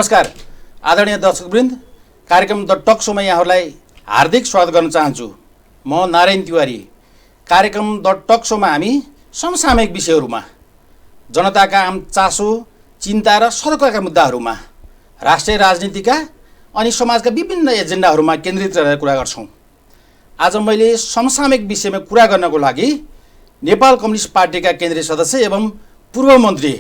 नमस्कार आदरणीय दर्शकवृन्द, कार्यक्रम द टक सोमा यहाँहरूलाई हार्दिक स्वागत गर्न चाहन्छु। म नारायण तिवारी। कार्यक्रम द टक सोमा हामी समसामयिक विषयहरूमा, जनताका आम चासो, चिन्ता र सरकारका मुद्दाहरूमा, राष्ट्रिय राजनीतिका अनि समाजका विभिन्न एजेन्डाहरूमा केन्द्रित रहेर कुरा गर्छौँ। आज मैले समसामयिक विषयमा कुरा गर्नको लागि नेपाल कम्युनिस्ट पार्टीका केन्द्रीय सदस्य एवं पूर्व मन्त्री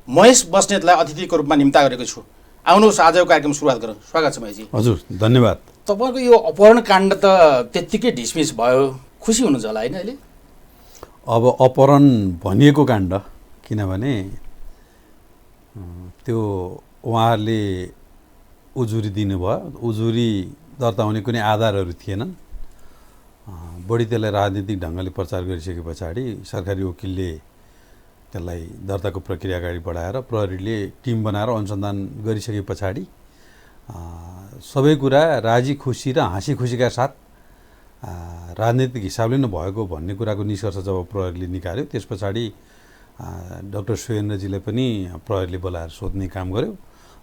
महेश बस्नेतलाई अतिथिको रूपमा निम्ता गरेको छु। आउनुहोस् आजको कार्यक्रम सुरुवात गरौँ। स्वागत छ महेशजी। हजुर, धन्यवाद। तपाईँको यो अपहरण काण्ड त त्यत्तिकै डिसमिस भयो, खुसी हुनुहुन्छ होला होइन अहिले? अब अपहरण भनिएको काण्ड, किनभने त्यो उहाँहरूले उजुरी दिनुभयो, उजुरी दर्ता हुने कुनै आधारहरू थिएनन्। बढी त्यसलाई राजनीतिक ढङ्गले प्रचार गरिसके पछाडि सरकारी वकिलले त्यसलाई दर्ताको प्रक्रिया अगाडि बढाएर प्रहरीले टिम बनाएर अनुसन्धान गरिसके पछाडि सबै कुरा राजी खुसी र हाँसी खुसीका साथ राजनीतिक हिसाबले नै भएको भन्ने कुराको निष्कर्ष जब प्रहरीले निकाल्यो, त्यस पछाडि डाक्टर सुरेन्द्रजीलाई पनि प्रहरीले बोलाएर सोध्ने काम गर्यो।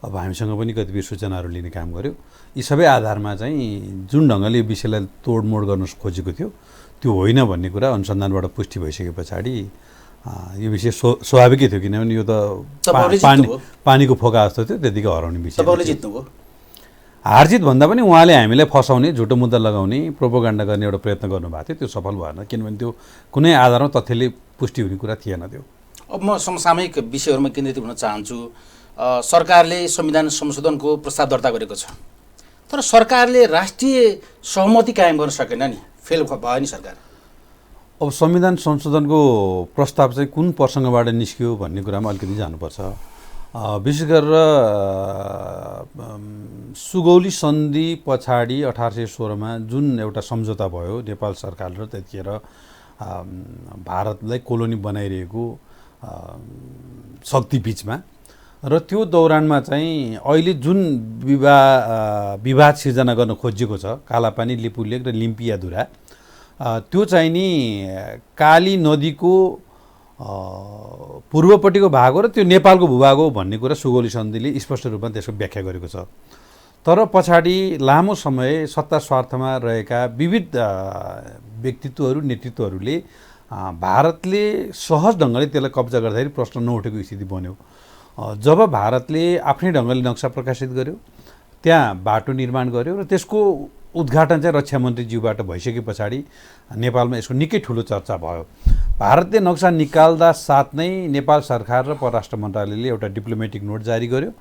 अब हामीसँग पनि कतिपय सूचनाहरू लिने काम गर्यो। यी सबै आधारमा चाहिँ जुन ढङ्गले यो विषयलाई तोडमोड गर्न खोजेको थियो त्यो होइन भन्ने कुरा अनुसन्धानबाट पुष्टि भइसके पछाडि यो विषय स्वाभाविकै थियो, किनभने यो त पानीको फोका जस्तो थियो, त्यतिकै हराउने विषय। हारजित भन्दा पनि उहाँले हामीलाई फसाउने, झुटो मुद्दा लगाउने, प्रोपोगन्डा गर्ने एउटा प्रयत्न गर्नुभएको थियो। त्यो सफल भएन, किनभने त्यो कुनै आधारमा तथ्यले पुष्टि हुने कुरा थिएन त्यो। अब म समसामयिक विषयहरूमा केन्द्रित हुन चाहन्छु। सरकारले संविधान संशोधनको प्रस्ताव दर्ता गरेको छ, तर सरकारले राष्ट्रिय सहमति कायम गर्न सकेन नि, फेल भयो नि सरकार। अब संविधान संशोधनको प्रस्ताव चाहिँ कुन प्रसङ्गबाट निस्क्यो भन्ने कुरामा अलिकति जानुपर्छ। विशेष गरेर सुगौली सन्धि पछाडि 1816मा जुन एउटा सम्झौता भयो नेपाल सरकार र त्यतिखेर भारतलाई कोलोनी बनाइरहेको शक्ति बिचमा, र त्यो दौरानमा चाहिँ अहिले जुन विवाद सिर्जना गर्न खोजिएको छ, कालापानी, लिपुलेक र लिम्पियाधुरा, त्यो चाहिँ नि काली नदीको पूर्वपट्टिको भाग हो र त्यो नेपालको भूभाग हो भन्ने कुरा सुगौली सन्धिले स्पष्ट रूपमा त्यसको व्याख्या गरेको छ। तर पछाडि लामो समय सत्ता स्वार्थमा रहेका विविध व्यक्तित्वहरू, नेतृत्वहरूले भारतले सहज ढङ्गले त्यसलाई कब्जा गर्दाखेरि प्रश्न नउठेको स्थिति बन्यो। जब भारतले आफ्नै ढङ्गले नक्सा प्रकाशित गर्यो, त्यहाँ बाटो निर्माण गर्यो र त्यसको उद्घाटन चाहिँ रक्षा मन्त्रीज्यूबाट भइसके पछाडि नेपालमा यसको निकै ठुलो चर्चा भयो। भारतले नक्सा निकाल्दा साथ नै नेपाल सरकार र परराष्ट्र मन्त्रालयले एउटा डिप्लोमेटिक नोट जारी गर्यो।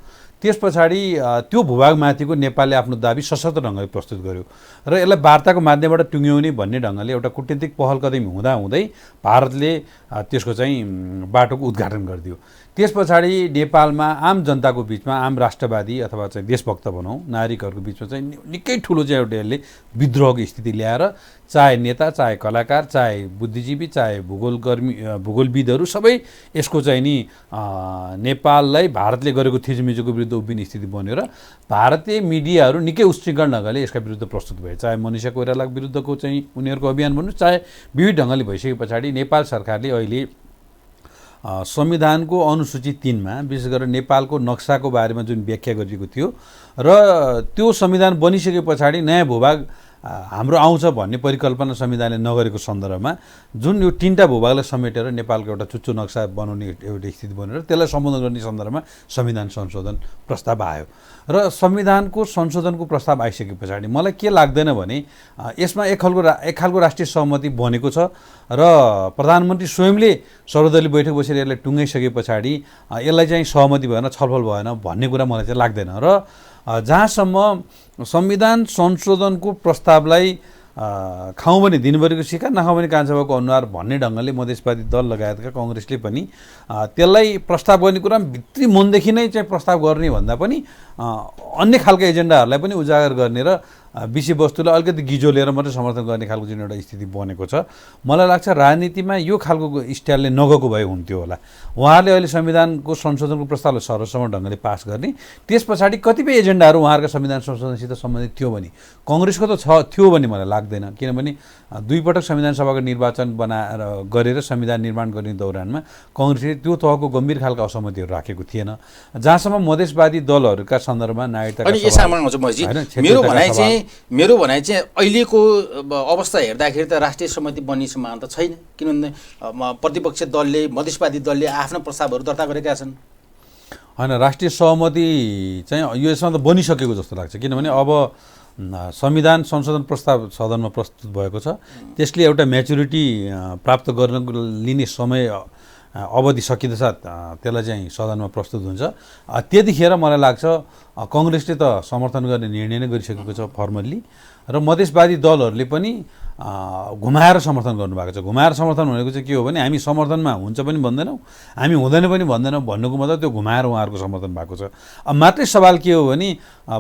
त्यस पछाडि त्यो भूभागमाथिको नेपालले आफ्नो दाबी सशक्त ढङ्गले प्रस्तुत गर्यो र यसलाई वार्ताको माध्यमबाट टुङ्ग्याउने भन्ने ढङ्गले एउटा कूटनीतिक पहल कदमी हुँदाहुँदै भारतले त्यसको चाहिँ बाटोको उद्घाटन गरिदियो। त्यस पछाडि नेपालमा आम जनताको बिचमा, आम राष्ट्रवादी अथवा चाहिँ देशभक्त भनौँ, नागरिकहरूको बिचमा चाहिँ निकै ठुलो चाहिँ एउटा यसले विद्रोहको स्थिति ल्याएर चाहे नेता, चाहे कलाकार, चाहे बुद्धिजीवी, चाहे भूगोलविदहरू सबै यसको चाहिँ नि नेपाललाई भारतले गरेको थिचोमिचोको विरुद्ध उभिने स्थिति बन्यो र भारतीय मिडियाहरू निकै उच्चृङ्खल ढङ्गले यसका विरुद्ध प्रस्तुत भए। चाहे मनिषा कोइरालाको विरुद्धको चाहिँ उनीहरूको अभियान भन्नुहोस्, चाहे विविध ढङ्गले भइसके पछाडि नेपाल सरकारले अहिले संविधानको अनुसूची 3मा विशेष गरेर नेपालको नक्साको बारेमा जुन व्याख्या गरिएको थियो र त्यो संविधान बनिसके पछाडि नयाँ भूभाग हाम्रो आउँछ भन्ने परिकल्पना संविधानले नगरेको सन्दर्भमा जुन यो 3टा भूभागलाई समेटेर नेपालको एउटा चुच्चो नक्सा बनाउने एउटा स्थिति बनेर त्यसलाई सम्बोधन गर्ने सन्दर्भमा संविधान संशोधन प्रस्ताव आयो। र संविधानको संशोधनको प्रस्ताव आइसके पछाडि मलाई के लाग्दैन भने यसमा एक खालको राष्ट्रिय सहमति बनेको छ र प्रधानमन्त्री स्वयंले सर्वदलीय बैठक बसेर यसलाई टुङ्गाइसके पछाडि यसलाई चाहिँ सहमति भएन, छलफल भएन भन्ने कुरा मलाई चाहिँ लाग्दैन। र जहाँसम्म संविधान संशोधनको प्रस्तावलाई खाउँ भने दिनभरिको शिकार, नखाउँ भने कान्छाबाको अनुहार भन्ने ढङ्गले मधेसवादी दल लगायतका कङ्ग्रेसले पनि त्यसलाई प्रस्ताव गर्ने कुरा भित्री मनदेखि नै चाहिँ प्रस्ताव गर्ने भन्दा पनि अन्य खालका एजेन्डाहरूलाई पनि उजागर गर्ने र विषयवस्तुलाई अलिकति गिजो लिएर मात्रै समर्थन गर्ने खालको जुन एउटा स्थिति बनेको छ, मलाई लाग्छ राजनीतिमा यो खालको स्टाइलले नगएको भए हुन्थ्यो होला। उहाँहरूले अहिले संविधानको संशोधनको प्रस्तावलाई सर्वसम्मत ढङ्गले पास गर्ने, त्यस पछाडि कतिपय एजेन्डाहरू उहाँहरूका संविधान संशोधनसित सम्बन्धित थियो भने कङ्ग्रेसको त थियो भन्ने मलाई लाग्दैन, किनभने 2 पटक संविधान सभाको निर्वाचन बनाएर गरेर संविधान निर्माण गर्ने दौरानमा कङ्ग्रेसले त्यो तहको गम्भीर खालका असहमतिहरू राखेको थिएन। जहाँसम्म मधेसवादी दलहरूका सन्दर्भमा नागरिकता मेरो भनाइ चाहिँ अहिलेको अवस्था हेर्दाखेरि त राष्ट्रिय सहमति बन्ने सम्भावना त छैन, किनभने प्रतिपक्ष दलले मधेसवादी दलले आफ्नो प्रस्तावहरू दर्ता गरेका छन्। होइन, राष्ट्रिय सहमति चाहिँ यो यसमा त बनिसकेको जस्तो लाग्छ, किनभने अब संविधान संशोधन प्रस्ताव सदनमा प्रस्तुत भएको छ, त्यसले एउटा म्याच्युरिटी प्राप्त गर्नको लिने समय अवधि सकिँदैछ, त्यसलाई चाहिँ सदनमा प्रस्तुत हुन्छ। त्यतिखेर मलाई लाग्छ कङ्ग्रेसले त समर्थन गर्ने निर्णय नै गरिसकेको छ फर्मल्ली, र मधेसवादी दलहरूले पनि घुमाएर समर्थन गर्नुभएको छ। घुमाएर समर्थन भनेको चाहिँ के हो भने हामी समर्थनमा हुन्छ पनि भन्दैनौँ, हामी हुँदैन पनि भन्दैनौँ भन्नुको मतलब त्यो घुमाएर उहाँहरूको समर्थन भएको छ। अब मात्रै सवाल के हो भने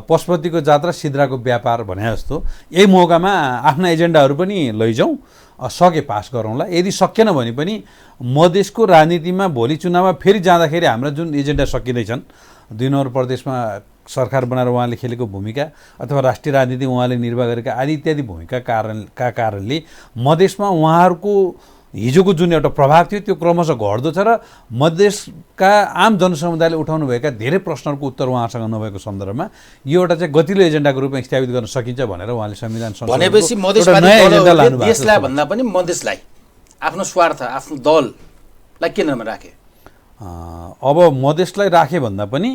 पशुपतिको जात्रा सिद्राको व्यापार भने जस्तो यही मौकामा आफ्ना एजेन्डाहरू पनि लैजाउँ, सके पास गरौँला। यदि सकेन भने पनि मधेसको राजनीतिमा भोलि चुनावमा फेरि जाँदाखेरि हाम्रा जुन एजेन्डा सकिँदैछन्, 2 नम्बर प्रदेशमा सरकार बनाएर उहाँले खेलेको भूमिका अथवा राष्ट्रिय राजनीति उहाँले निर्वाह गरेका आदि इत्यादि भूमिका कारणले मधेसमा उहाँहरूको हिजोको जुन एउटा प्रभाव थियो त्यो क्रमशः घट्दो छ, र मधेसका आम जनसमुदायले उठाउनुभएका धेरै प्रश्नहरूको उत्तर उहाँसँग नभएको सन्दर्भमा यो एउटा चाहिँ गतिलो एजेन्डाको रूपमा स्थापित गर्न सकिन्छ भनेर उहाँले संविधान भनेपछि देशलाई भन्दा पनि मधेसलाई आफ्नो स्वार्थ आफ्नो दललाई केन्द्रमा राखे। अब मधेसलाई राखे भन्दा पनि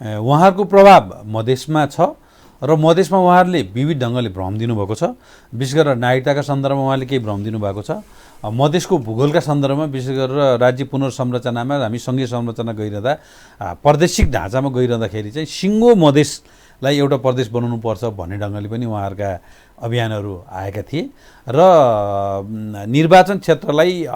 उहाँहरूको प्रभाव मधेसमा छ, र मधेसमा उहाँहरूले विविध ढङ्गले भ्रम दिनुभएको छ। विशेष गरेर नागरिकताका सन्दर्भमा उहाँले केही भ्रम दिनुभएको छ। मधेसको भूगोलका सन्दर्भमा विशेष गरेर राज्य पुनर्संरचनामा हामी सङ्घीय संरचना गइरहँदा प्रादेशिक ढाँचामा गइरहँदाखेरि चाहिँ सिङ्गो मधेसलाई एउटा प्रदेश बनाउनुपर्छ भन्ने ढङ्गले पनि उहाँहरूका अभियानहरू आएका थिए, र निर्वाचन क्षेत्रलाई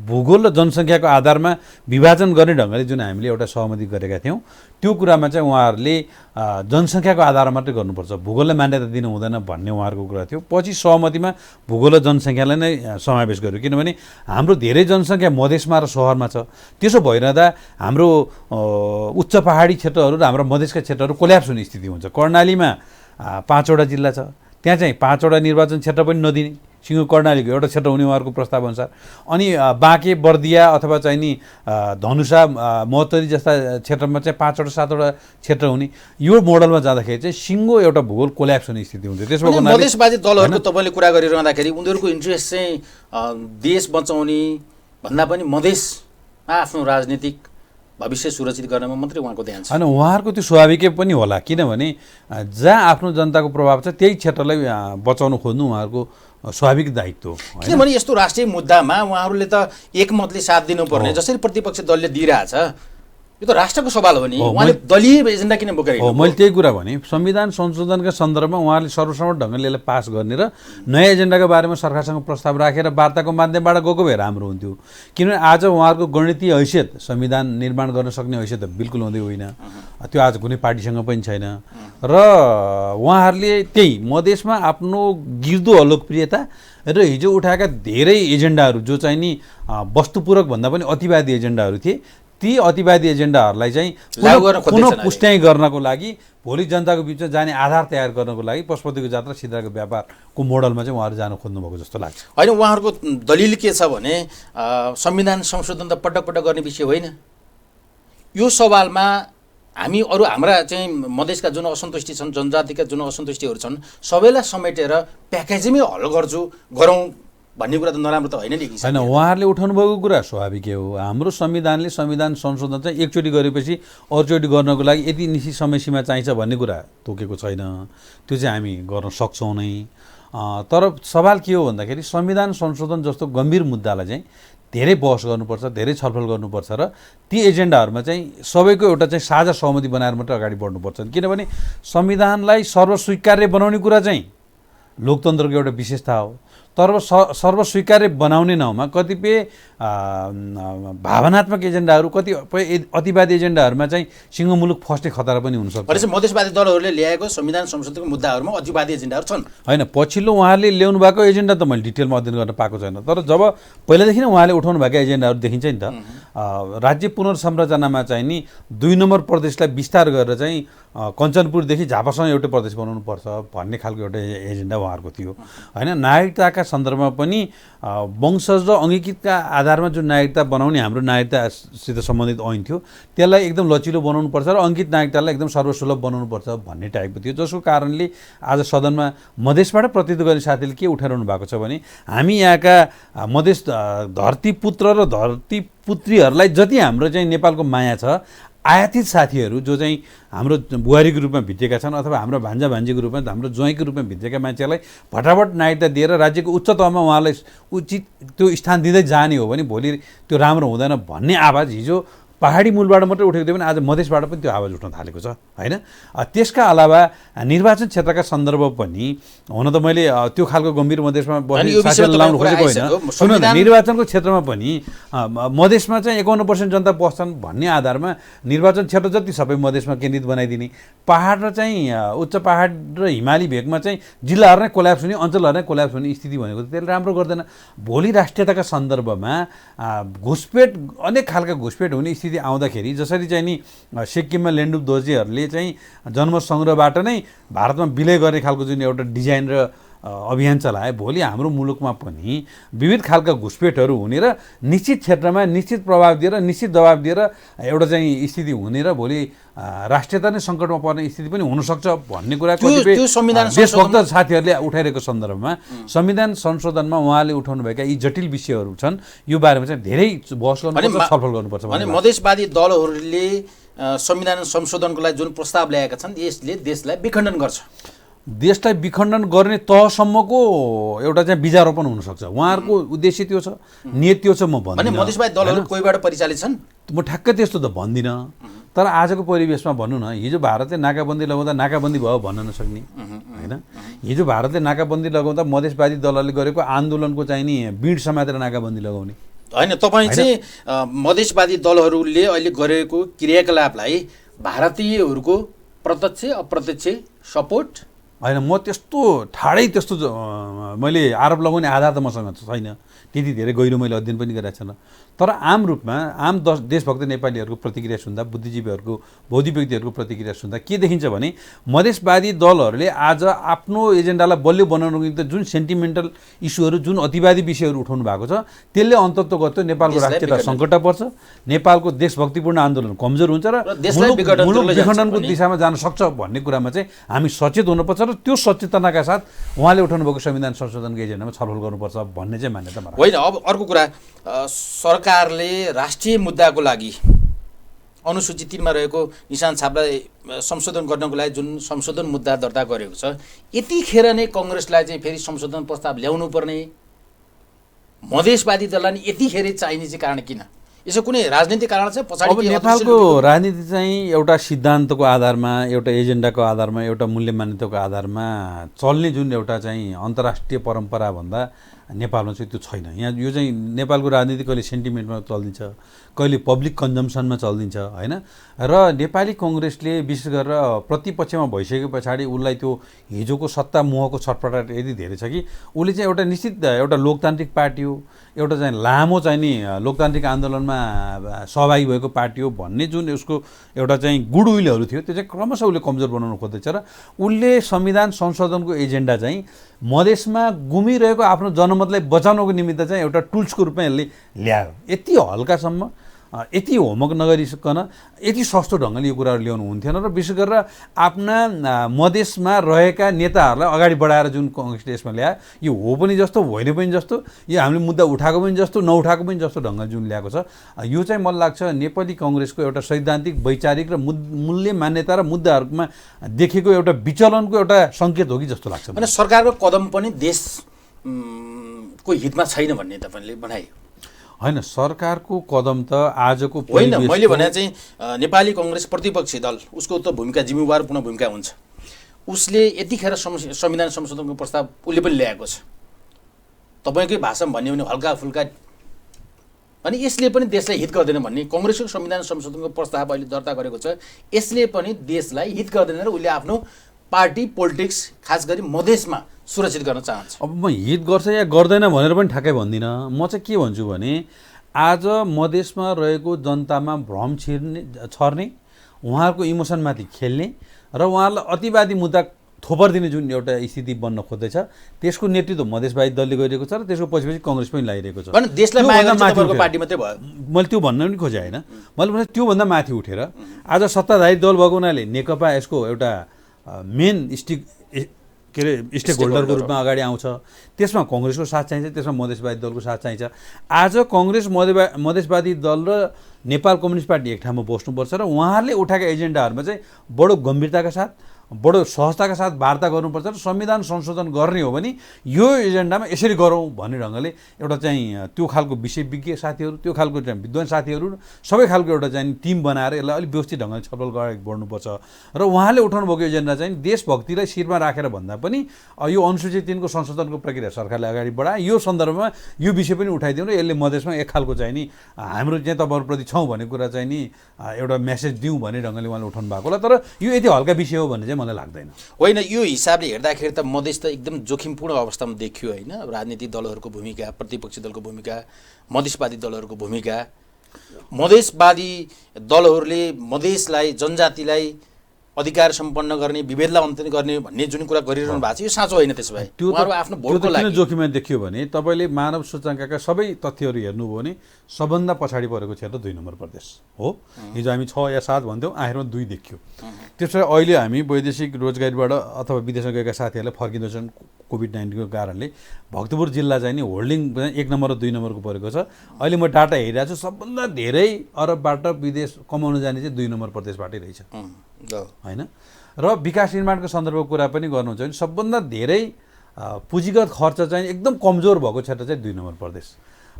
भूगोल र जनसङ्ख्याको आधारमा विभाजन गर्ने ढङ्गले जुन हामीले एउटा सहमति गरेका थियौँ त्यो कुरामा चाहिँ उहाँहरूले जनसङ्ख्याको आधारमा मात्रै गर्नुपर्छ, भूगोललाई मान्यता दिनु हुँदैन भन्ने उहाँहरूको कुरा थियो। पछि सहमतिमा भूगोल र जनसङ्ख्यालाई नै समावेश गर्यो, किनभने हाम्रो धेरै जनसङ्ख्या मधेसमा र सहरमा छ। त्यसो भइरहँदा हाम्रो उच्च पहाडी क्षेत्रहरू र हाम्रो मधेसका क्षेत्रहरू कोल्याप्स हुने स्थिति हुन्छ। कर्णालीमा 5 वटा जिल्ला छ, त्यहाँ चाहिँ 5 वटा निर्वाचन क्षेत्र पनि नदिने, सिङ्गो कर्णालीको एउटा क्षेत्र हुने उहाँहरूको प्रस्ताव अनुसार। अनि बाँके बर्दिया अथवा चाहिँ नि धनुषा महोत्तरी जस्ता क्षेत्रमा चाहिँ 5 वटा 7 वटा क्षेत्र हुने, यो मोडलमा जाँदाखेरि चाहिँ सिङ्गो एउटा भूगोल कोल्याप्स हुने स्थिति हुन्छ। त्यसमा मधेसवादी दलहरूको तपाईँले कुरा गरिरहँदाखेरि उनीहरूको इन्ट्रेस्ट चाहिँ देश बचाउने भन्दा पनि मधेसमा आफ्नो राजनीतिक भविष्य सुरक्षित गर्नमा मात्रै उहाँको ध्यान छ। होइन, उहाँहरूको त्यो स्वाभाविकै पनि होला, किनभने जहाँ आफ्नो जनताको प्रभाव छ त्यही क्षेत्रलाई बचाउन खोज्नु उहाँहरूको स्वाभाविक दायित्व हो। किनभने यस्तो राष्ट्रिय मुद्दामा उहाँहरूले त एकमतले साथ दिनुपर्ने, जसरी प्रतिपक्ष दलले दिइरहेछ, यो त राष्ट्रको सवाल हो नि। उहाँले दलीय एजेन्डा किन बोकेर हो? मैले त्यही कुरा भने संविधान संशोधनका सन्दर्भमा उहाँले सर्वसम्मत ढङ्गले यसलाई पास गर्ने र नयाँ एजेन्डाको बारेमा सरकारसँग प्रस्ताव राखेर वार्ताको माध्यमबाट गएको भए राम्रो हुन्थ्यो, किनभने आज उहाँहरूको गणितीय हैसियत संविधान निर्माण गर्न सक्ने हैसियत त बिल्कुल हुँदै होइन, त्यो आज कुनै पार्टीसँग पनि छैन। र उहाँहरूले त्यही मधेसमा आफ्नो गिर्दो अलोकप्रियता र हिजो उठाएका धेरै एजेन्डाहरू जो चाहिँ नि वस्तुपूरक भन्दा पनि अतिवादी एजेन्डाहरू थिए, ती अतिवादी एजेन्डाहरूलाई चाहिँ पुनः पुष्टाइ गर्नको लागि भोलि जनताको बिचमा जाने आधार तयार गर्नको लागि पशुपतिको जात्रा सिद्राको व्यापारको मोडलमा चाहिँ उहाँहरू जानु खोज्नुभएको जस्तो लाग्छ। होइन, उहाँहरूको दलिल के छ भने संविधान संशोधन त पटक पटक गर्ने विषय होइन। यो सवालमा हामी अरू हाम्रा चाहिँ मधेसका जुन असन्तुष्टि छन्, जनजातिका जुन असन्तुष्टिहरू छन्, सबैलाई समेटेर प्याकेजमै हल गरौँ भन्ने कुरा त नराम्रो त होइन नि। होइन, उहाँहरूले उठाउनु भएको कुरा स्वाभाविकै हो। हाम्रो संविधानले संविधान संशोधन चाहिँ एकचोटि गरेपछि अरूचोटि गर्नको लागि यति निश्चित समय सीमा चाहिन्छ भन्ने कुरा तोकेको छैन, त्यो चाहिँ हामी गर्न सक्छौँ नै। तर सवाल के हो भन्दाखेरि संविधान संशोधन जस्तो गम्भीर मुद्दालाई चाहिँ धेरै बहस गर्नुपर्छ, धेरै छलफल गर्नुपर्छ, र ती एजेन्डाहरूमा चाहिँ सबैको एउटा चाहिँ साझा सहमति बनाएर मात्रै अगाडि बढ्नुपर्छ। किनभने संविधानलाई सर्वस्वीकार्य बनाउने कुरा चाहिँ लोकतन्त्रको एउटा विशेषता हो। तर सर्वस्वीकार्य बनाउने नाउँमा कतिपय भावनात्मक एजेन्डाहरू, कतिपय अतिवादी एजेन्डाहरूमा चाहिँ सिङ्गो मुलुक फस्ने खतरा पनि हुनसक्छ। भनेपछि मधेसवादी दलहरूले ल्याएको संविधान संशोधनको मुद्दाहरूमा अतिवादी एजेन्डाहरू छन्। होइन, पछिल्लो उहाँहरूले ल्याउनु भएको एजेन्डा त मैले डिटेलमा अध्ययन गर्न पाएको छैन, तर जब पहिलादेखि नै उहाँले उठाउनु भएको एजेन्डाहरू देखिन्छ नि त। राज्य पुनर्संरचनामा चाहिँ नि 2 नम्बर प्रदेशलाई विस्तार गरेर चाहिँ कञ्चनपुरदेखि झापासम्म एउटै प्रदेश बनाउनुपर्छ भन्ने खालको एउटा एजेन्डा उहाँहरूको थियो होइन। नागरिकताका सन्दर्भमा पनि वंशज र अङ्गीकृतका आधारमा जुन नागरिकता बनाउने हाम्रो नागरिकतासित सम्बन्धित ऐन थियो त्यसलाई एकदम लचिलो बनाउनुपर्छ र अङ्कित नागरिकतालाई एकदम सर्वसुलभ बनाउनुपर्छ भन्ने टाइपको थियो, जसको कारणले आज सदनमा मधेसबाट प्रतिनिधित्व गर्ने साथीले के उठाइरहनु भएको छ भने हामी यहाँका मधेस धरतीपुत्र र धरतीपुत्रीहरूलाई जति हाम्रो चाहिँ नेपालको माया छ, आयातित साथीहरू जो चाहिँ हाम्रो बुहारीको रूपमा भित्रेका छन् अथवा हाम्रो भान्जा भान्जीको रूपमा, हाम्रो ज्वाइँको रूपमा भित्रेका मान्छेहरूलाई फटाफट नागरिकता दिएर राज्यको उच्च तहमा उहाँलाई उचित त्यो स्थान दिँदै जाने हो भने भोलि त्यो राम्रो हुँदैन भन्ने आवाज हिजो पहाडी मूलबाट मात्रै उठेको थियो भने आज मधेसबाट पनि त्यो आवाज उठ्न थालेको छ होइन। त्यसका अलावा निर्वाचन क्षेत्रका सन्दर्भ पनि हुन त मैले त्यो खालको गम्भीर मधेसमा लाउनु खोजेको होइन। सुन, निर्वाचनको क्षेत्रमा पनि मधेसमा चाहिँ 51% जनता बस्छन् भन्ने आधारमा निर्वाचन क्षेत्र जति सबै मधेसमा केन्द्रित बनाइदिने, पहाड र चाहिँ उच्च पहाड र हिमाली भेगमा चाहिँ जिल्लाहरू नै कोल्याप्स हुने, अञ्चलहरू नै कोल्याप्स हुने स्थिति भनेको त्यसले राम्रो गर्दैन। भोलि राष्ट्रियताका सन्दर्भमा घुसपेट, अनेक खालका घुसपेट हुने स्थिति आउँदाखेरि जसरी चाहिँ नि सिक्किममा लेन्डुप दोर्जेहरूले चाहिँ जनमत-संग्रहबाट नै भारतमा विलय गर्ने खालको जुन एउटा डिजाइन र अभियान चलाए, भोलि हाम्रो मुलुकमा पनि विविध खालका घुसपेटहरू हुने र निश्चित क्षेत्रमा निश्चित प्रभाव दिएर, निश्चित दबाब दिएर एउटा चाहिँ स्थिति हुने र भोलि राष्ट्रियता नै सङ्कटमा पर्ने स्थिति पनि हुनसक्छ भन्ने कुरा कतिपय देशभक्त साथीहरूले उठाइरहेको सन्दर्भमा संविधान संशोधनमा उहाँले उठाउनुभएका यी जटिल विषयहरू छन्, यो बारेमा चाहिँ धेरै बहस गर्नुपर्छ, छलफल गर्नुपर्छ। भने मधेसवादी दलहरूले संविधान संशोधनको लागि जुन प्रस्ताव ल्याएका छन् यसले देशलाई विखण्डन गर्छ, देशलाई विखण्डन गर्ने तहसम्मको एउटा चाहिँ बीजारोपण हुनसक्छ। उहाँहरूको उद्देश्य त्यो छ, नियत त्यो छ। म भन्दिनँ मधेसवादी दलहरू कोहीबाट परिचालित छन्, म ठ्याक्कै त्यस्तो त भन्दिनँ, तर आजको परिवेशमा भनौँ न, हिजो भारतले नाकाबन्दी लगाउँदा नाकाबन्दी भयो भन्न नसक्ने होइन। हिजो भारतले नाकाबन्दी लगाउँदा मधेसवादी दलहरूले गरेको आन्दोलनको चाहिँ नि बिँड समातेर नाकाबन्दी लगाउने होइन। तपाईँ चाहिँ मधेसवादी दलहरूले अहिले गरेको क्रियाकलापलाई भारतीयहरूको प्रत्यक्ष अप्रत्यक्ष सपोर्ट होइन, म त्यस्तो ठाडै त्यस्तो मैले आरोप लगाउने आधार त मसँग छैन, त्यति धेरै गहिरो मैले अध्ययन पनि गरेको छैन। तर आम रूपमा आम देशभक्त नेपालीहरूको प्रतिक्रिया सुन्दा, बुद्धिजीवीहरूको, बौद्धिक व्यक्तिहरूको प्रतिक्रिया सुन्दा के देखिन्छ भने मधेसवादी दलहरूले आज आफ्नो एजेन्डालाई बलियो बनाउनको निम्ति जुन सेन्टिमेन्टल इस्युहरू, जुन अतिवादी विषयहरू उठाउनु भएको छ त्यसले अन्तत्व गर्छ नेपालको राष्ट्रियता सङ्कटमा पर्छ, नेपालको देशभक्तिपूर्ण आन्दोलन कमजोर हुन्छ र मुलुक विखण्डनको दिशामा जान सक्छ भन्ने कुरामा चाहिँ हामी सचेत हुनुपर्छ र त्यो सचेतनाका साथ उहाँले उठाउनु भएको संविधान संशोधनको एजेन्डामा छलफल गर्नुपर्छ भन्ने चाहिँ मान्यता मलाई होइन। अब अर्को कुरा, सरकारले राष्ट्रिय मुद्दाको लागि अनुसूची 3 मा रहेको निशान छापलाई संशोधन गर्नको लागि जुन संशोधन मुद्दा दर्ता गरेको छ, यतिखेर नै कङ्ग्रेसलाई चाहिँ फेरि संशोधन प्रस्ताव ल्याउनु पर्ने, मधेसवादी दललाई यतिखेर चाहिने चाहिँ कारण किन? यसो कुनै राजनीतिक कारण छ पछाडि? अब नेपालको राजनीति चाहिँ एउटा सिद्धान्तको आधारमा, एउटा एजेन्डाको आधारमा, एउटा मूल्य मान्यताको आधारमा चल्ने जुन एउटा चाहिँ अन्तर्राष्ट्रिय परम्परा भन्दा नेपालमा चाहिँ त्यो छैन। यहाँ यो चाहिँ नेपालको राजनीति कहिले सेन्टिमेन्टमा चलिदिन्छ, कहिले पब्लिक कन्जम्सनमा चलिदिन्छ होइन। र नेपाली कङ्ग्रेसले विशेष गरेर प्रतिपक्षमा भइसके पछाडि उसलाई त्यो हिजोको सत्ता मोहको छटपटाट यति धेरै छ कि उसले चाहिँ एउटा निश्चित एउटा लोकतान्त्रिक पार्टी हो, एउटा चाहिँ लामो चाहिँ नि लोकतान्त्रिक आन्दोलनमा सहभागी भएको पार्टी हो भन्ने जुन उसको एउटा चाहिँ गुडविलहरू थियो त्यो चाहिँ क्रमशः उसले कमजोर बनाउन खोज्दैछ र उसले संविधान संशोधनको एजेन्डा चाहिँ मधेसमा गुमिरहेको आफ्नो जनमतलाई बचाउनको निमित्त चाहिँ एउटा टुल्सको रूपमा यसले ल्यायो। यति हल्कासम्म, यति होमवर्क नगरिकन यति सस्तो ढङ्गले यो कुराहरू ल्याउनु हुन्थेन र विशेष गरेर आफ्ना मधेसमा रहेका नेताहरूलाई अगाडि बढाएर जुन कङ्ग्रेसले यसमा ल्यायो यो हो पनि जस्तो होइन पनि जस्तो, यो हामीले मुद्दा उठाएको पनि जस्तो नउठाएको पनि जस्तो ढङ्गले जुन ल्याएको छ, यो चाहिँ मलाई लाग्छ नेपाली कङ्ग्रेसको एउटा सैद्धान्तिक, वैचारिक र मूल्य मान्यता र मुद्दाहरूमा देखेको एउटा विचलनको एउटा सङ्केत हो कि जस्तो लाग्छ। भने सरकारको कदम पनि देशको हितमा छैन भन्ने तपाईँले बनाए होइन। सरकारको कदम त आजको होइन, मैले भने चाहिँ नेपाली कङ्ग्रेस प्रतिपक्षी दल, उसको त भूमिका जिम्मेवारपूर्ण भूमिका हुन्छ। उसले यतिखेर संविधान संशोधनको प्रस्ताव उसले पनि ल्याएको छ, तपाईँकै भाषामा भन्यो भने हल्का फुल्का अनि यसले पनि देशलाई हित गर्दैन भन्ने कङ्ग्रेसको संविधान संशोधनको प्रस्ताव अहिले दर्ता गरेको छ। यसले पनि देशलाई हित गर्दैन र उसले आफ्नो पार्टी पोलिटिक्स खास गरी मधेसमा सुरक्षित गर्न चाहन्छ। अब म हित गर्छ या गर्दैन भनेर पनि ठ्याक्कै भन्दिनँ। म चाहिँ के भन्छु भने आज मधेसमा रहेको जनतामा भ्रम छर्ने, उहाँहरूको इमोसनमाथि खेल्ने र उहाँहरूलाई अतिवादी मुद्दा थोपर्दिने जुन एउटा स्थिति बन्न खोज्दैछ त्यसको नेतृत्व मधेसवादी दलले गरिरहेको छ र त्यसको पछि कङ्ग्रेस पनि लागिरहेको छ। देशलाई माया गर्ने तपाईँको पार्टी मात्रै भयो। मैले त्यो भन्न पनि खोजेँ होइन, मैले भने त्योभन्दा माथि उठेर आज सत्ताधारी दल भएको हुनाले नेकपा यसको एउटा मेन स्टेक होल्डरको रूपमा अगाडि आउँछ। त्यसमा कङ्ग्रेसको साथ चाहिन्छ, त्यसमा मधेसवादी दलको साथ चाहिन्छ। आज कङ्ग्रेस मधेसवादी दल र नेपाल कम्युनिस्ट पार्टी एक ठाउँमा बस्नुपर्छ र उहाँहरूले उठाएका एजेन्डाहरूमा चाहिँ बडो गम्भीरताका साथ बडो सहजताका साथ वार्ता गर्नुपर्छ र संविधान संशोधन गर्ने हो भने यो एजेन्डामा यसरी गरौँ भन्ने ढङ्गले एउटा चाहिँ त्यो खालको विषयविज्ञ साथीहरू, त्यो खालको चाहिँ विद्वान साथीहरू सबै खालको एउटा चाहिँ टिम बनाएर यसलाई अलिक व्यवस्थित ढङ्गले छलफल गरेर बढ्नुपर्छ। र उहाँले उठाउनु भएको एजेन्डा चाहिँ देशभक्तिलाई शिरमा राखेर भन्दा पनि यो अनुसूचित 3को संशोधनको प्रक्रिया सरकारले अगाडि बढाए, यो सन्दर्भमा यो विषय पनि उठाइदिउँ र यसले मधेसमा एक खालको चाहिँ नि हाम्रो चाहिँ तपाईँहरूप्रति छौँ भन्ने कुरा चाहिँ नि एउटा मेसेज दिउँ भन्ने ढङ्गले उहाँले उठाउनु भएको होला। तर यो यति हल्का विषय हो भन्ने चाहिँ मलाई लाग्दैन। होइन, यो हिसाबले हेर्दाखेरि त मधेस त एकदम जोखिमपूर्ण अवस्थामा देखियो होइन। राजनीतिक दलहरूको भूमिका, प्रतिपक्षी दलको भूमिका, मधेसवादी दलहरूको भूमिका, मधेसवादी दलहरूले मधेसलाई जनजातिलाई अधिकार सम्पन्न गर्ने, विभेदलाई अन्त्य गर्ने भन्ने जुन कुरा गरिरहनु भएको छ यो साँचो होइन। त्यसो भए उहाँहरू आफ्नो भोटको लागि जोखिममा देखियो भने तपाईँले मानव सूचकाङ्कका सबै तथ्यहरू हेर्नुभयो भने सबभन्दा पछाडि परेको क्षेत्र 2 नम्बर प्रदेश हो। हिजो हामी 6 या 7 भन्थ्यौँ, आखिरमा 2 देखियो। त्यसपछि अहिले हामी वैदेशिक रोजगारीबाट अथवा विदेशमा गएका साथीहरूलाई फर्किँदैछन् कोभिड-19 को कारणले। भक्तपुर जिल्ला चाहिँ नि होल्डिङ 1 नम्बर र 2 नम्बरको परेको छ। अहिले म डाटा हेरिरहेको छु, सबभन्दा धेरै अरबबाट विदेश कमाउन जाने चाहिँ 2 नम्बर प्रदेशबाटै रहेछ होइन। र विकास निर्माणको सन्दर्भको कुरा पनि गर्नुहुन्छ भने सबभन्दा धेरै पुँजीगत खर्च चाहिँ एकदम कमजोर भएको क्षेत्र चाहिँ 2 नम्बर प्रदेश।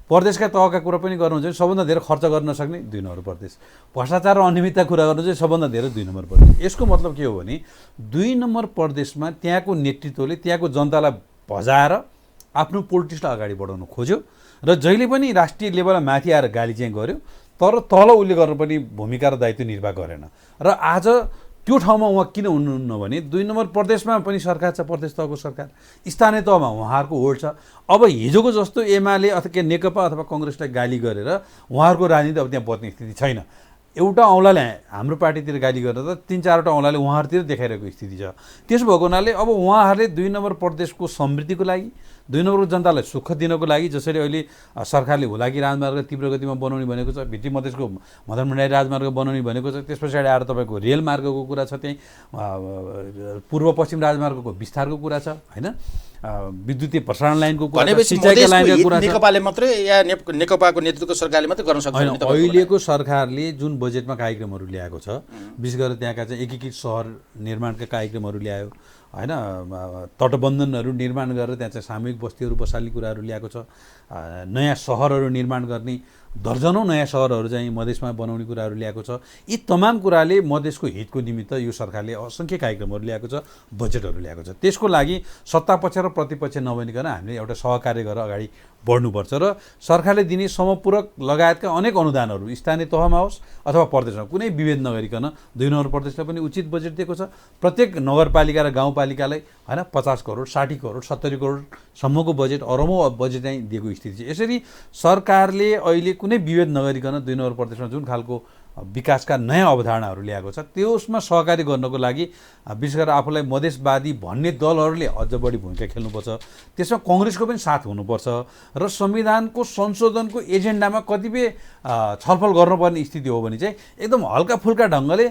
प्रदेशका तहका कुरा पनि गर्नुहुन्छ भने सबभन्दा धेरै खर्च गर्न नसक्ने 2 नम्बर प्रदेश। भ्रष्टाचार र अनियमितता कुरा गर्नु चाहिँ सबभन्दा धेरै 2 नम्बर प्रदेश। यसको मतलब के हो भने 2 नम्बर प्रदेशमा त्यहाँको नेतृत्वले त्यहाँको जनतालाई भजाएर आफ्नो पोलिटिक्सलाई अगाडि बढाउन खोज्यो र जहिले पनि राष्ट्रिय लेभलमा माथि आएर गाली चाहिँ गर्यो, तर तल उसले गर्नुपर्ने भूमिका र दायित्व निर्वाह गरेन। र आज त्यो ठाउँमा उहाँ किन हुनुहुन्न भने 2 नम्बर प्रदेशमा पनि सरकार छ, प्रदेश तहको सरकार, स्थानीय तहमा उहाँहरूको होल्ड छ। अब हिजोको जस्तो एमाले अथवा नेकपा अथवा कङ्ग्रेसलाई गाली गरेर उहाँहरूको राजनीति अब त्यहाँ बच्ने स्थिति छैन। एउटा औँलाले हाम्रो पार्टीतिर गाली गरेर त 3-4वटा औँलाले उहाँहरूतिर देखाइरहेको स्थिति छ। त्यसो भएको हुनाले अब उहाँहरूले 2 नम्बर प्रदेशको समृद्धिको लागि, 2 नम्बरको जनतालाई सुख दिनको लागि जसरी अहिले सरकारले हुलाकी राजमार्ग तीव्र गतिमा बनाउने भनेको छ, भित्री मधेसको मदन भण्डारी राजमार्ग बनाउने भनेको छ, त्यस पछाडि आएर तपाईँको रेल मार्गको कुरा छ, त्यहीँ पूर्व पश्चिम राजमार्गको विस्तारको कुरा छ होइन, विद्युतीय प्रसारण लाइनको कुरा छ, सिँचाइको लाइनको कुरा छ। नेकपाले मात्रै या नेकपाको नेतृत्वको सरकारले मात्रै गर्न सक्छ? अहिलेको सरकारले जुन बजेटमा कार्यक्रमहरू ल्याएको छ, विशेष गरेर त्यहाँका चाहिँ एकीकृत सहर निर्माणका कार्यक्रमहरू ल्यायो होइन, तटबन्धनहरू निर्माण गरेर त्यहाँ चाहिँ सामूहिक बस्तीहरू बसाल्ने कुराहरू ल्याएको छ, नयाँ सहरहरू निर्माण गर्ने, दर्जनौँ नयाँ सहरहरू चाहिँ मधेसमा बनाउने कुराहरू ल्याएको छ। यी तमाम कुराले मधेसको हितको निमित्त यो सरकारले असङ्ख्य कार्यक्रमहरू ल्याएको छ, बजेटहरू ल्याएको छ। त्यसको लागि सत्तापक्ष र प्रतिपक्ष नबनिकन हामीले एउटा सहकार्य गरेर अगाडि बढ्नुपर्छ र सरकारले दिने समपूरक लगायतका अनेक अनुदानहरू स्थानीय तहमा होस् अथवा प्रदेशमा कुनै विभेद नगरिकन 2 नम्बर प्रदेशलाई पनि उचित बजेट दिएको छ। प्रत्येक नगरपालिका र गाउँपालिकालाई होइन 50 करोड, 60 करोड, 70 करोडसम्मको बजेट, अरबौँ बजेट चाहिँ दिएको स्थिति छ। यसरी सरकारले अहिले कुनै विभेद नगरिकन 2 नम्बर प्रदेशमा जुन खालको विकासका नयाँ अवधारणाहरू ल्याएको छ त्यसमा सहकारी गर्नको लागि विशेष गरेर आफूलाई मधेसवादी भन्ने दलहरूले अझ बढी भूमिका खेल्नुपर्छ। त्यसमा कङ्ग्रेसको पनि साथ हुनुपर्छ र संविधानको संशोधनको एजेन्डामा कतिपय छलफल गर्नुपर्ने स्थिति हो भने चाहिँ एकदम हल्का फुल्का ढङ्गले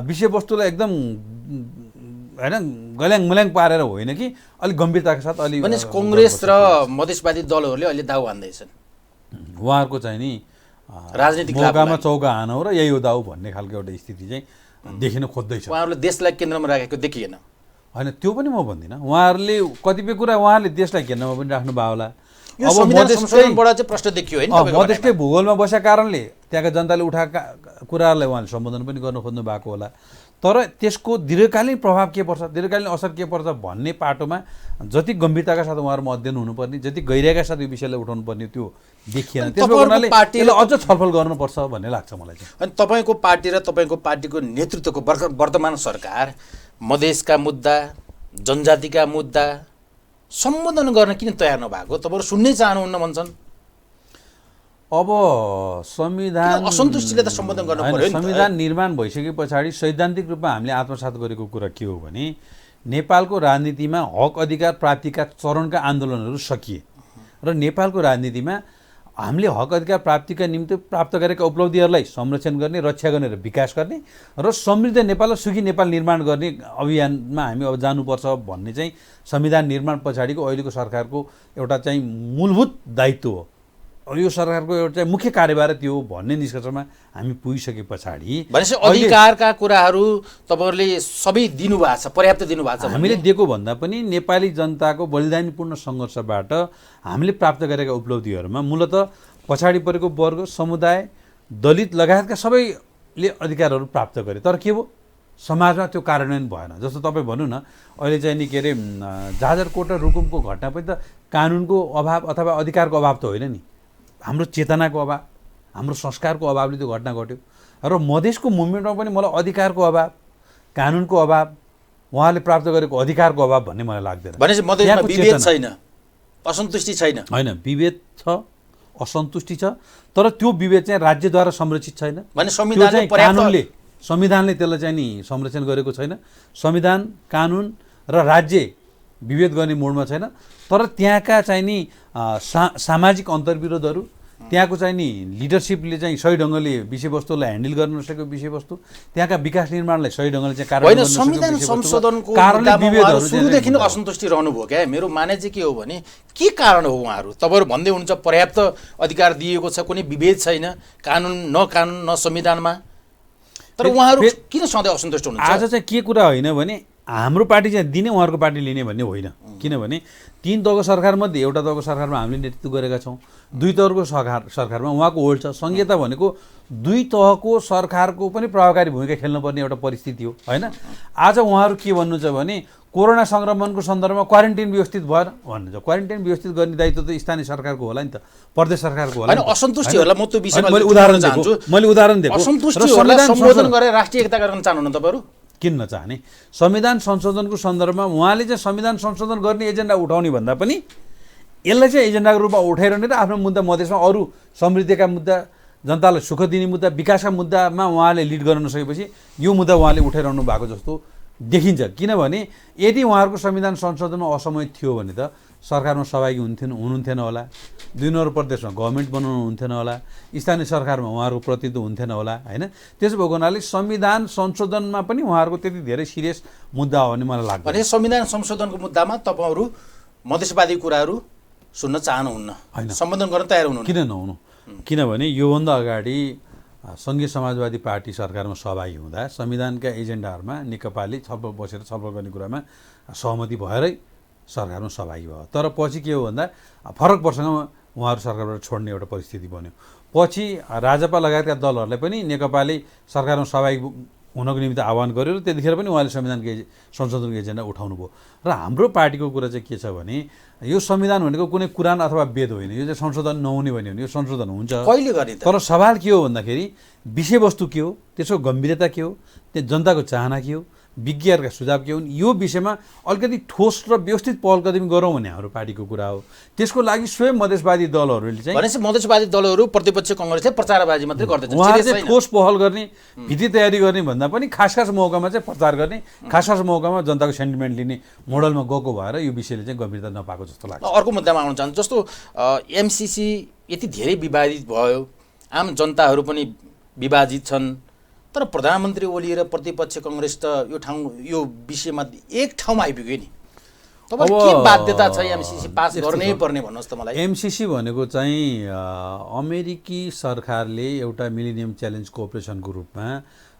विषयवस्तुलाई एकदम होइन गल्याङ मुल्याङ पारेर होइन कि अलिक गम्भीरताका साथ अलि कङ्ग्रेस र मधेसवादी दलहरूले अहिले दाउ हान्दैछन्। उहाँहरूको चाहिँ नि राजनीतिक मौकामा चौका हानौ र यही हो दाउ भन्ने खालको एउटा स्थिति चाहिँ देखिन खोज्दैछ। उहाँहरूले देशलाई केन्द्रमा राखेको देखिएन होइन, त्यो पनि म भन्दिनँ। उहाँहरूले कतिपय कुरा उहाँहरूले देशलाई केन्द्रमा पनि राख्नु भयो होला। अब मधेसबाट चाहिँ प्रश्न देखियो होइन, मधेसकै भूगोलमा बसेका कारणले त्यहाँका जनताले उठाएका कुराहरूलाई उहाँले सम्बोधन पनि गर्न खोज्नु भएको होला। तर त्यसको दीर्घकालीन प्रभाव के पर्छ, दीर्घकालीन असर के पर्छ भन्ने पाटोमा जति गम्भीरताका साथ उहाँहरूमा अध्ययन हुनुपर्ने, जति गहिराइका साथ यो विषयलाई उठाउनु पर्ने त्यो देखिएन। त्यसको हुनाले यसलाई अझ छलफल गर्नुपर्छ भन्ने लाग्छ मलाई चाहिँ। अनि तपाईँको पार्टी र तपाईँको पार्टीको नेतृत्वको वर्तमान सरकार मधेसका मुद्दा, जनजातिका मुद्दा सम्बोधन गर्न किन तयार नभएको? तपाईँहरू सुन्नै चाहनुहुन्न भन्छन्। अब संविधान असन्तुष्टिले त सम्बोधन गर्नु पर्यो नि। संविधान निर्माण भइसके पछाडि सैद्धान्तिक रूपमा हामीले आत्मसात गरेको कुरा के हो भने नेपालको राजनीतिमा हक अधिकार प्राप्तिका चरणका आन्दोलनहरू सकिए र नेपालको राजनीतिमा हामीले हक अधिकार प्राप्तिका निम्ति प्राप्त गरेका उपलब्धिहरूलाई संरक्षण गर्ने, रक्षा गर्ने र विकास गर्ने र समृद्ध नेपाल र सुखी नेपाल निर्माण गर्ने अभियानमा हामी अब जानुपर्छ भन्ने चाहिँ संविधान निर्माण पछाडिको अहिलेको सरकारको एउटा चाहिँ मूलभूत दायित्व हो। यो सरकारको एउटा चाहिँ मुख्य कार्यभार त्यो भन्ने निष्कर्षमा हामी पुगिसके पछाडि भनेपछि अधिकारका कुराहरू तपाईँहरूले सबै दिनुभएको छ, पर्याप्त दिनुभएको छ। हामीले दिएको भन्दा पनि नेपाली जनताको बलिदानीपूर्ण सङ्घर्षबाट हामीले प्राप्त गरेका उपलब्धिहरूमा मूलत पछाडि परेको वर्ग, समुदाय, दलित लगायतका सबैले अधिकारहरू प्राप्त गरे। तर के भयो, समाजमा त्यो कार्यान्वयन भएन। जस्तो तपाईँ भन्नु न, अहिले चाहिँ नि के अरे जाजरकोट र रुकुमको घटना पनि त कानुनको अभाव अथवा अधिकारको अभाव त होइन नि, हाम्रो चेतनाको अभाव, हाम्रो संस्कारको अभावले त्यो घटना घट्यो। र मधेसको मुभमेन्टमा पनि मलाई अधिकारको अभाव, कानुनको अभाव, उहाँले प्राप्त गरेको अधिकारको अभाव भन्ने मलाई लाग्दैन। भनेपछि मधेसमा विभेद छैन, असन्तुष्टि छैन? होइन, विभेद छ, असन्तुष्टि छ, तर त्यो विभेद चाहिँ राज्यद्वारा संरक्षित छैन। भने संविधानले संविधानले त्यसलाई चाहिँ नि संरक्षण गरेको छैन। संविधान, कानुन र राज्य विभेद गर्ने मोडमा छैन। तर त्यहाँका चाहिँ नि सामाजिक अन्तर्विरोधहरू, त्यहाँको चाहिँ नि लिडरसिपले चाहिँ सही ढङ्गले विषयवस्तुलाई ह्यान्डल गर्न नसकेको विषयवस्तु, त्यहाँका विकास निर्माणलाई सही ढङ्गले चाहिँ कार्यान्वयन गर्न नसकेको संविधान संशोधनको सुरुदेखि नै असन्तुष्टि रहनुभयो क्या? मेरो माने चाहिँ के हो भने के कारण हो उहाँहरू? तपाईँहरू भन्दै हुनुहुन्छ पर्याप्त अधिकार दिएको छ, कुनै विभेद छैन, कानुन न संविधानमा, तर उहाँहरू किन सधैँ असन्तुष्ट हुनुहुन्छ? आज चाहिँ के कुरा होइन भने हाम्रो पार्टी चाहिँ दिने, उहाँहरूको पार्टी लिने भन्ने होइन। किनभने 3 तहको सरकारमध्ये एउटा तहको सरकारमा हामीले नेतृत्व गरेका छौँ, 2 तहको सरकारमा उहाँको होल्ड छ। संहिता भनेको 2 तहको सरकारको पनि प्रभावकारी भूमिका खेल्नुपर्ने एउटा परिस्थिति हो, होइन? आज उहाँहरू के भन्नुहुन्छ भने कोरोना सङ्क्रमणको सन्दर्भमा क्वारेन्टाइन व्यवस्थित भएन भन्नुहुन्छ। क्वारेन्टाइन व्यवस्थित गर्ने दायित्व त स्थानीय सरकारको होला नि त, प्रदेश सरकारको होला। असन्तुष्टिहरूलाई म त्यो विषयमा मैले उदाहरण दिएको। असन्तुष्टिहरूलाई सम्बोधन गरेर राष्ट्रिय एकता गर्न चाहनुहुन्न तपाईँहरू? किन नचाहने? संविधान संशोधनको सन्दर्भमा उहाँले चाहिँ संविधान संशोधन गर्ने एजेन्डा उठाउने भन्दा पनि यसलाई चाहिँ एजेन्डाको रूपमा उठाइरहने र आफ्नो मुद्दा मधेसमा अरू समृद्धिका मुद्दा, जनतालाई सुख दिने मुद्दा, विकासका मुद्दामा उहाँले लिड गर्न नसकेपछि यो मुद्दा उहाँले उठाइरहनु भएको जस्तो देखिन्छ। किनभने यदि उहाँहरूको संविधान संशोधनमा असमय थियो भने त सरकारमा सहभागी हुनुहुन्थेन होला, 2 नम्बर प्रदेशमा गभर्मेन्ट बनाउनु हुन्थेन होला, स्थानीय सरकारमा उहाँहरूको प्रतिनिधित्व हुन्थेन होला, होइन? त्यसो भएको हुनाले संविधान संशोधनमा पनि उहाँहरूको त्यति धेरै सिरियस मुद्दा हो भन्ने मलाई लाग्छ। भने संविधान संशोधनको मुद्दामा तपाईँहरू मधेसवादी कुराहरू सुन्न चाहनुहुन्न, सम्बोधन गर्न तयार हुनुहुन्न? किन नहुनु? किनभने योभन्दा अगाडि सङ्घीय समाजवादी पार्टी सरकारमा सहभागी हुँदा संविधानका एजेन्डाहरूमा नेकपाले छलफल गर्ने कुरामा सहमति भएरै सरकारमा सहभागी भयो। तर पछि के हो भन्दा फरक वर्षमा उहाँहरू सरकारबाट छोड्ने एउटा परिस्थिति बन्यो। पछि राजपा लगायतका दलहरूलाई पनि नेकपाले सरकारमा सहभागी हुनको निमित्त आह्वान गर्यो र त्यतिखेर पनि उहाँले संविधानको संशोधनको एजेन्डा उठाउनु भयो। र हाम्रो पार्टीको कुरा चाहिँ के छ भने यो संविधान भनेको कुनै कुरान अथवा वेद होइन, यो चाहिँ संशोधन नहुने भन्ने हो भने यो संशोधन हुन्छ। कहिले गर्ने त? तर सवाल के हो भन्दाखेरि विषयवस्तु के हो, त्यसको गम्भीरता के हो, त्यो जनताको चाहना के हो, विज्ञहरूका सुझाव के हुन्, यो विषयमा अलिकति ठोस र व्यवस्थित पहल कदमी गरौँ भन्ने हाम्रो पार्टीको कुरा हो। त्यसको लागि स्वयं मधेसवादी दलहरूले चाहिँ भनेपछि मधेसवादी दलहरू प्रतिपक्ष कङ्ग्रेसले प्रचारबाजी मात्रै गर्दैछन्, उहाँले चाहिँ ठोस पहल गर्ने, भित्री तयारी गर्ने भन्दा पनि खास मौकामा चाहिँ प्रचार गर्ने, खास मौकामा जनताको सेन्टिमेन्ट लिने मोडलमा गएको भएर यो विषयले चाहिँ गम्भीरता नपाएको जस्तो लाग्छ। अर्को मुद्दामा आउन चाहन्छु। जस्तो एमसिसी यति धेरै विवादित भयो, आम जनताहरू पनि विभाजित छन्, तर प्रधानमन्त्री ओली र प्रतिपक्ष कङ्ग्रेस त यो विषयमा एक ठाउँमा आइपुग्यो नि। तपाईको के बाध्यता छ एमसिसी पास गर्नै पर्ने भन्नुहोस् त मलाई? एमसिसी भनेको चाहिँ अमेरिकी सरकारले एउटा मिलेनियम च्यालेन्ज कोअपरेसनको रूपमा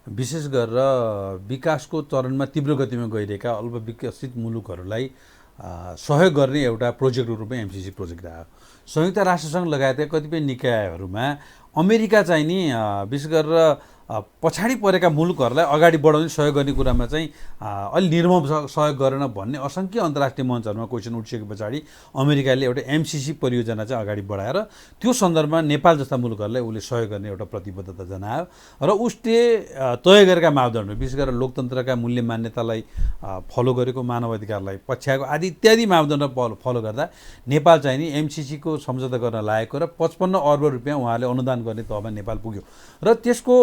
विशेष गरेर विकासको चरणमा तीव्र गतिमा गइरहेका अल्पविकसित मुलुकहरूलाई सहयोग गर्ने एउटा प्रोजेक्टको रूपमा एमसिसी प्रोजेक्ट आयो। संयुक्त राष्ट्रसङ्घ लगायतका कतिपय निकायहरूमा अमेरिका चाहिँ नि विशेष गरेर पछाडि परेका मुलुकहरूलाई अगाडि बढाउने सहयोग गर्ने कुरामा चाहिँ अलि निर्मम सहयोग गरेन भन्ने असङ्ख्य अन्तर्राष्ट्रिय मञ्चहरूमा क्वेसन उठिसके पछाडि अमेरिकाले एउटा एमसिसी परियोजना चाहिँ अगाडि बढाएर त्यो सन्दर्भमा नेपाल जस्ता मुलुकहरूलाई उसले सहयोग गर्ने एउटा प्रतिबद्धता जनायो र उसले तय गरेका मापदण्ड विशेष गरेर लोकतन्त्रका मूल्य मान्यतालाई फलो गरेको, मानव अधिकारलाई पछ्याएको आदि इत्यादि मापदण्ड फलो गर्दा नेपाल चाहिँ नि एमसिसीको सम्झौता गर्न लागेको र 55 अर्ब रुपियाँ उहाँले अनुदान गर्ने तहमा नेपाल पुग्यो र त्यसको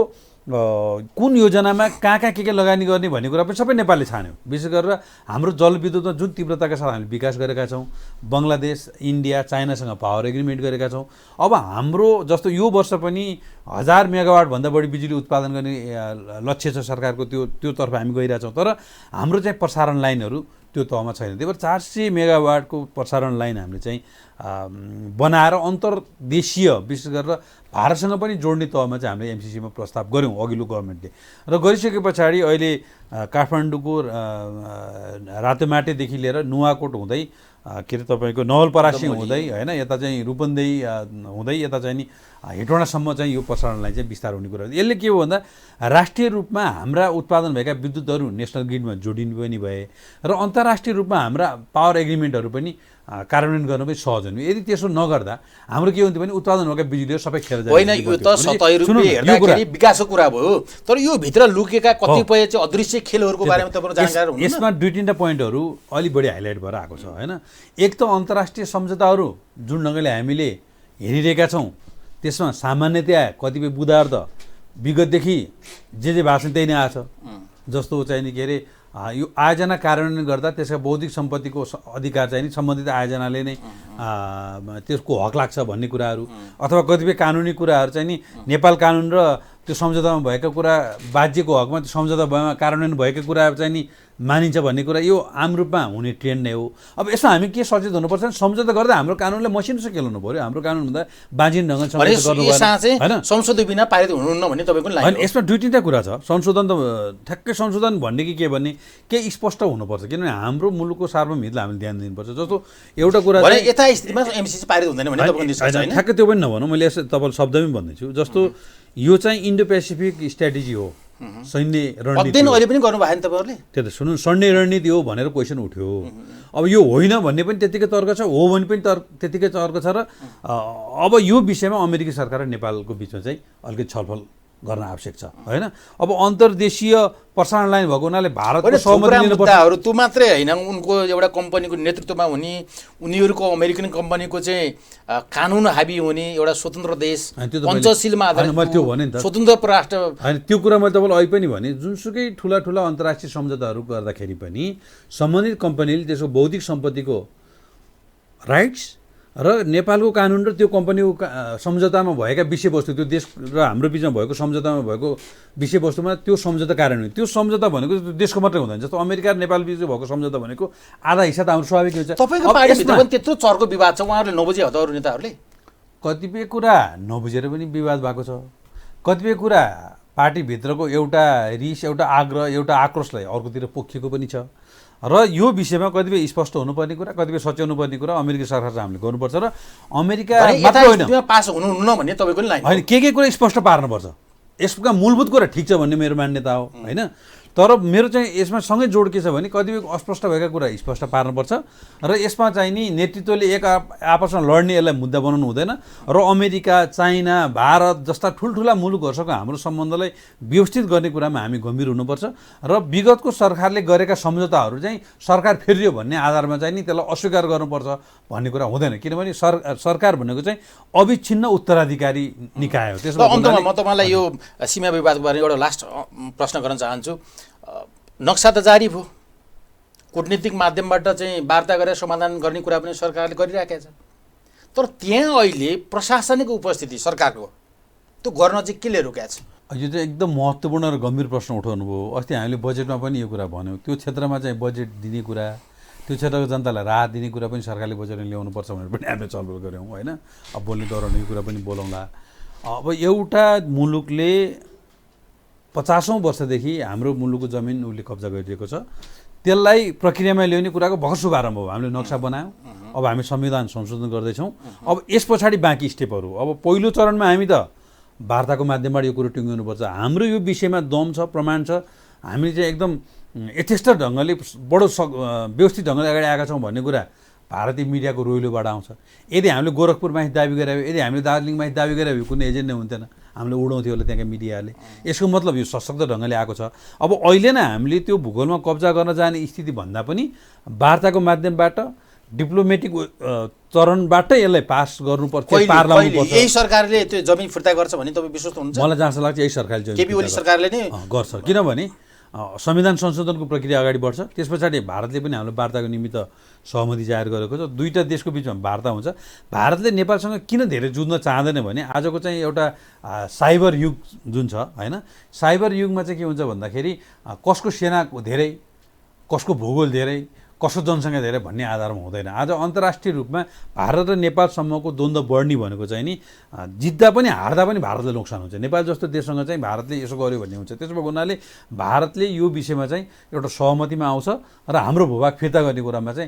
कुन योजनामा कहाँ के लगानी गर्ने भन्ने कुरा पनि सबै नेपालले छान्यो। विशेष गरेर हाम्रो जलविद्युतमा जुन तीव्रताका साथ हामीले विकास गरेका छौँ, बङ्गलादेश, इन्डिया, चाइनासँग पावर एग्रिमेन्ट गरेका छौँ। अब हाम्रो जस्तो यो वर्ष पनि 1000 मेगावाटभन्दा बढी बिजुली उत्पादन गर्ने लक्ष्य छ सरकारको, त्योतर्फ हामी गइरहेछौँ। तर हाम्रो चाहिँ प्रसारण लाइनहरू त्यो तहमा छैन। त्यही भएर 400 मेगावाटको प्रसारण लाइन हामीले चाहिँ बनाएर अन्तर्देशीय विशेष गरेर भारतसँग पनि जोड्ने तहमा चाहिँ हामीले एमसिसीमा प्रस्ताव गऱ्यौँ अघिल्लो गभर्मेन्टले र गरिसके पछाडि अहिले काठमाडौँको रातोमाटेदेखि लिएर नुवाकोट हुँदै के अरे तपाईँको नवलपरासी हुँदै होइन यता चाहिँ रूपन्देही हुँदै यता चाहिँ नि हेटौँडासम्म चाहिँ यो प्रसारण लाइन चाहिँ विस्तार हुने कुरा। यसले के हो भन्दा राष्ट्रिय रूपमा हाम्रा उत्पादन भएका विद्युतहरू नेसनल ग्रिडमा जोडिने पनि भए र अन्तर्राष्ट्रिय रूपमा हाम्रा पावर एग्रिमेन्टहरू पनि कार्यान्वयन गर्न पनि सहज हुने। यदि त्यसो नगर्दा हाम्रो के हुन्थ्यो भने उत्पादन भएका बिजुलीहरू सबै खेर जाने होइन। यो त सतही रूपले हेर्दाखेरि विकासको कुरा भयो, तर यो भित्र लुकेका कतिपय चाहिँ अदृश्य खेलहरूको बारेमा तपाईको जानकारी हुनु। यसमा दुई तीनटा पोइन्टहरू अलि बढी हाइलाइट भएर आएको छ होइन। एक त अन्तर्राष्ट्रिय सम्झौताहरू जुन ढङ्गले हामीले हेरिरहेका छौँ त्यसमा सामान्यतया कतिपय बुदाहरू त विगतदेखि जे भाषण त्यही नै आछ। जस्तो चाहिँ नि के अरे यो आयोजना कार्यान्वयन गर्दा त्यसका बौद्धिक सम्पत्तिको अधिकार चाहिँ नि सम्बन्धित आयोजनाले नै त्यसको हक लाग्छ भन्ने कुराहरू, अथवा कतिपय कानुनी कुराहरू चाहिँ नि नेपाल कानुन र त्यो सम्झौतामा भएका कुरा बाध्यको हकमा त्यो सम्झौता भएमा कार्यान्वयन भएका कुरा चाहिँ नि मानिन्छ भन्ने कुरा यो आम रूपमा हुने ट्रेन्ड नै हो। अब यसमा हामी के सचेत हुनुपर्छ भने सम्झौता गर्दा हाम्रो कानुनलाई मसिनोसँग खेलाउनु पऱ्यो। हाम्रो कानुनभन्दा बाँझिन ढङ्गले सम्झौता गर्नु होइन, संशोधन बिना पारित हुनुहुन्न भन्ने तपाईँको होइन। यसमा दुई तीनटा कुरा छ। संशोधन त ठ्याक्कै संशोधन भन्ने कि के भन्ने केही स्पष्ट हुनुपर्छ, किनभने हाम्रो मुलुकको सार्वभौम हितलाई हामीले ध्यान दिनुपर्छ। जस्तो एउटा कुरा यता स्थितिमा एमसिसी पारित हुँदैन भने तपाईँको निश्चय छैन। ठ्याक्कै त्यो पनि नभनौँ, मैले यसो तपाईँलाई शब्दमै भन्दैछु। जस्तो यो चाहिँ इन्डो पेसिफिक स्ट्राटेजी हो, सैन्य रणनीति अहिले पनि गर्नु भयो नि तपाईँहरूले। त्यो त सुन्नु, सैन्य रणनीति हो भनेर क्वेसन उठ्यो। अब यो होइन भन्ने पनि त्यतिकै तर्क छ, हो भने पनि त्यतिकै तर्क छ। र अब यो विषयमा अमेरिकी सरकार र नेपालको बिचमा चाहिँ अलिकति छलफल गर्न आवश्यक छ होइन। अब अन्तर्देशीय प्रसारण लाइन भएको हुनाले भारतको सहमति मुद्दाहरू त्यो मात्रै होइन, उनको एउटा कम्पनीको नेतृत्वमा हुने, उनीहरूको अमेरिकन कम्पनीको चाहिँ कानुन हाबी हुने एउटा स्वतन्त्र देश, पञ्चशीलमा आधारित स्वतन्त्र राष्ट्र होइन। त्यो कुरा मैले तपाईँलाई अहिले पनि भने, जुनसुकै ठुला ठुला अन्तर्राष्ट्रिय सम्झौताहरू गर्दाखेरि पनि सम्बन्धित कम्पनीले त्यसको बौद्धिक सम्पत्तिको राइट्स र नेपालको कानुन र त्यो कम्पनीको सम्झौतामा भएका विषयवस्तु, त्यो देश र हाम्रो बिचमा भएको सम्झौतामा भएको विषयवस्तुमा त्यो सम्झौता कार्यान्वयन, त्यो सम्झौता भनेको देशको मात्रै हुँदैन। जस्तो अमेरिका र नेपाल बिच भएको सम्झौता भनेको आधा हिस्सा त हाम्रो स्वाभाविक हुन्छ। तपाईँको पार्टीभित्र पनि त्यत्रो चर्को विवाद छ, उहाँहरूले नबुझे हो त अरू नेताहरूले? कतिपय कुरा नबुझेर पनि विवाद भएको छ। कतिपय कुरा पार्टीभित्रको एउटा रिस, एउटा आग्रह, एउटा आक्रोशलाई अर्कोतिर पोखिएको पनि छ। र यो विषयमा कतिपय स्पष्ट हुनुपर्ने कुरा, कतिपय सच्याउनु पर्ने कुरा अमेरिकी सरकारले हामीले गर्नुपर्छ। र अमेरिका पास हुनुहुन्न भन्ने तपाईँको लाइन होइन, के कुरा स्पष्ट पार्नुपर्छ। यसका मूलभूत कुरा ठिक छ भन्ने मेरो मान्यता हो होइन। तर मेरो चाहिँ यसमा सँगै जोड के छ भने कतिपय अस्पष्ट भएका कुरा स्पष्ट पार्नुपर्छ र यसमा चाहिँ नि नेतृत्वले एक आपसमा लड्ने यसलाई मुद्दा बनाउनु हुँदैन। र अमेरिका, चाइना, भारत जस्ता ठुल्ठुला मुलुकहरूसँग हाम्रो सम्बन्धलाई व्यवस्थित गर्ने कुरामा हामी गम्भीर हुनुपर्छ। र विगतको सरकारले गरेका सम्झौताहरू चाहिँ सरकार फेरियो भन्ने आधारमा चाहिँ नि त्यसलाई अस्वीकार गर्नुपर्छ भन्ने कुरा हुँदैन, किनभने सरकार भनेको चाहिँ अविच्छिन्न उत्तराधिकारी निकाय हो। त्यसमा अन्तमा म तपाईँलाई यो सीमा विवादको बारेमा एउटा लास्ट प्रश्न गर्न चाहन्छु। नक्सा त जारी भयो, कूटनीतिक माध्यमबाट चाहिँ वार्ता गरेर समाधान गर्ने कुरा पनि सरकारले गरिराखेको छ, तर त्यहाँ अहिले प्रशासनिक उपस्थिति सरकारको त्यो गर्न चाहिँ केले रोकेको छ? यो चाहिँ एकदम महत्त्वपूर्ण र गम्भीर प्रश्न उठाउनु भयो। अस्ति हामीले बजेटमा पनि यो कुरा भन्यौँ, त्यो क्षेत्रमा चाहिँ बजेट दिने कुरा, त्यो क्षेत्रको जनतालाई राहत दिने कुरा पनि सरकारले बजेटमा ल्याउनुपर्छ भनेर पनि हामीले छलफल गऱ्यौँ होइन। अब बोल्ने दौरान यो कुरा पनि बोलाउँला। अब एउटा मुलुकले 50औं वर्षदेखि हाम्रो मुलुकको जमिन उसले कब्जा गरिरहेको छ, त्यसलाई प्रक्रियामा ल्याउने कुराको भर्खर शुभारम्भ हो। हामीले नक्सा बनायौँ, अब हामी संविधान संशोधन गर्दैछौँ। अब यस पछाडि बाँकी स्टेपहरू, अब पहिलो चरणमा हामी त वार्ताको माध्यमबाट यो कुरो टुङ्ग्याउनुपर्छ। हाम्रो यो विषयमा दम छ, प्रमाण छ, हामीले चाहिँ एकदम यथेष्ट ढङ्गले बडो व्यवस्थित ढङ्गले अगाडि आएका छौँ भन्ने कुरा भारतीय मिडियाको रोइलोबाट आउँछ। यदि हामीले गोरखपुरमाथि दाबी गरे, यदि हामीले दार्जिलिङमाथि दाबी गरे कुनै एजेन्डै हुन्थेन, हामीले उडाउँथ्यो होला त्यहाँका मिडियाले। यसको मतलब यो सशक्त ढङ्गले आएको छ। अब अहिले नै हामीले त्यो भूगोलमा कब्जा गर्न जाने स्थिति भन्दा पनि वार्ताको माध्यमबाट डिप्लोमेटिक चरणबाट यसलाई पास गर्नुपर्छ, पार ल्याउनुपर्छ। यही सरकारले त्यो जमिन फिर्ता गर्छ भन्ने तपाईँ विश्वास हुनुहुन्छ? मलाई जहाँसम्म लाग्छ यही सरकारले जमिन केपी ओली सरकारले नै गर्छ, किनभने संविधान संशोधनको प्रक्रिया अगाडि बढ्छ। त्यस पछाडि भारतले पनि हाम्रो वार्ताको निमित्त सहमति जाहेर गरेको छ। दुईवटा देशको बिचमा वार्ता हुन्छ। भारतले नेपालसँग किन धेरै जुझ्न चाहँदैन भने आजको चाहिँ एउटा साइबर युग जुन छ होइन, साइबर युगमा चाहिँ के हुन्छ भन्दाखेरि कसको सेना धेरै, कसको भूगोल धेरै, कसको जनसङ्ख्या धेरै भन्ने आधारमा हुँदैन। आज अन्तर्राष्ट्रिय रूपमा भारत र नेपालसम्मको द्वन्द्व बढ्ने भनेको चाहिँ नि जित्दा पनि हार्दा पनि भारतले नोक्सान हुन्छ। नेपाल जस्तो देशसँग चाहिँ भारतले यसो गर्यो भन्ने हुन्छ। त्यसो भएको हुनाले भारतले यो विषयमा चाहिँ एउटा सहमतिमा आउँछ र हाम्रो भूभाग फिर्ता गर्ने कुरामा चाहिँ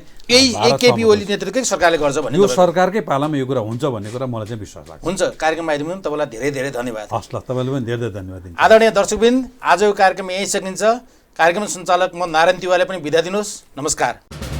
केपी ओली नेतृत्वकै सरकारले गर्छ भन्ने, यो सरकारकै पालामा यो कुरा हुन्छ भन्ने कुरा मलाई चाहिँ विश्वास लाग्छ। हुन्छ, कार्यक्रममा आइदिनु तपाईँलाई धेरै धेरै धन्यवाद। हस् ल, तपाईँले पनि धेरै धेरै धन्यवाद दिन्छु। आदरणीय दर्शकवृन्द, आजको कार्यक्रम यहीँ सकिन्छ। कार्यक्रम सञ्चालक म नारायण तिवारीले पनि बिदा दिनुहोस्। नमस्कार।